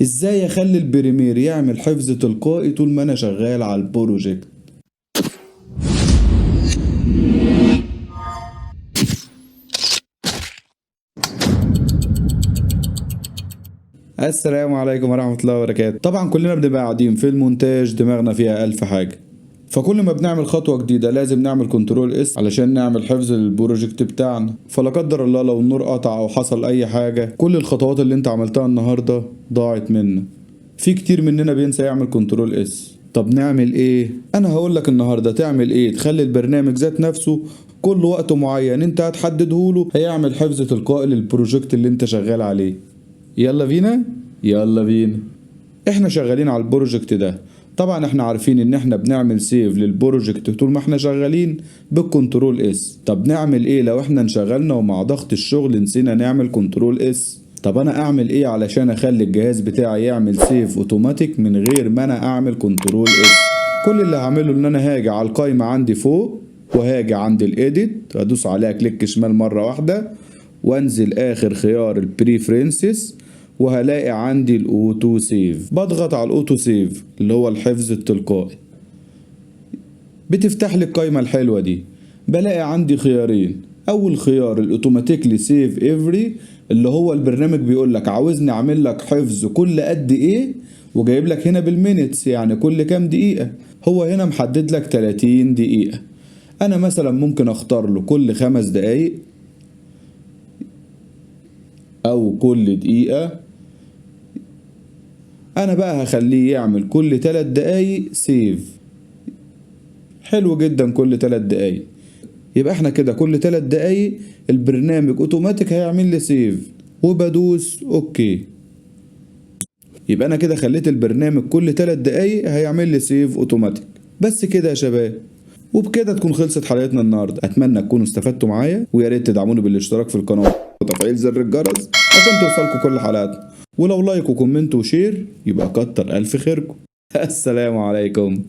ازاي اخلي البريمير يعمل حفظ تلقائي طول ما انا شغال على البروجكت؟ السلام عليكم ورحمة الله وبركاته. طبعا كلنا بنبقى قاعدين في المونتاج دماغنا فيها ألف حاجة، فكل ما بنعمل خطوة جديدة لازم نعمل كنترول اس علشان نعمل حفظ للبروجكت بتاعنا. فلا قدر الله لو النور قطع او حصل اي حاجة، كل الخطوات اللي انت عملتها النهاردة ضاعت منك. في كتير مننا بينسى يعمل كنترول اس. طب نعمل ايه؟ انا هقولك النهاردة تعمل ايه تخلي البرنامج ذات نفسه كل وقت معين انت هتحددهوله هيعمل حفظ تلقائي للبروجكت اللي انت شغال عليه. يلا بينا. يلا بينا. احنا شغالين على البروجكت ده. طبعا احنا عارفين ان احنا بنعمل سيف للبروجكت طول ما احنا شغالين بالكنترول اس. طب نعمل ايه لو احنا انشغلنا ومع ضغط الشغل نسينا نعمل كنترول اس؟ طب انا اعمل ايه علشان اخلي الجهاز بتاعي يعمل سيف اوتوماتيك من غير ما انا اعمل كنترول اس؟ كل اللي هعمله ان انا هاجي على القايمة عندي فوق، وهاجي عند الايديت هدوس عليها كليك شمال مرة واحدة، وانزل اخر خيار البريفرنسز، وهلاقي عندي الاوتو سيف. بضغط على الاوتو سيف اللي هو الحفظ التلقائي. بتفتح لي القايمة الحلوة دي. بلاقي عندي خيارين. اول خيار الاوتوماتيكلي سيف افري، اللي هو البرنامج بيقول لك عاوزني اعمل لك حفظ كل قد ايه، وجايب لك هنا بالمينتس يعني كل كام دقيقة. هو هنا محدد لك 30 دقيقة. انا مثلا ممكن اختار له كل 5 دقايق او كل دقيقة. انا بقى هخليه يعمل كل 3 دقايق سيف. حلو جدا، كل 3 دقايق. يبقى احنا كده كل 3 دقايق البرنامج اوتوماتيك هيعمل لي سيف، وبدوس اوكي. يبقى انا كده خليت البرنامج كل 3 دقايق هيعمل لي سيف اوتوماتيك. بس كده يا شباب، وبكده تكون خلصت حلقتنا النهارده. اتمنى تكونوا استفدتوا معايا، ويا ريت تدعموني بالاشتراك في القناه وتفعيل زر الجرس عشان توصلكوا كل حلقاتنا. ولو لايك وكومنت وشير يبقى كتر الف خيركم. السلام عليكم.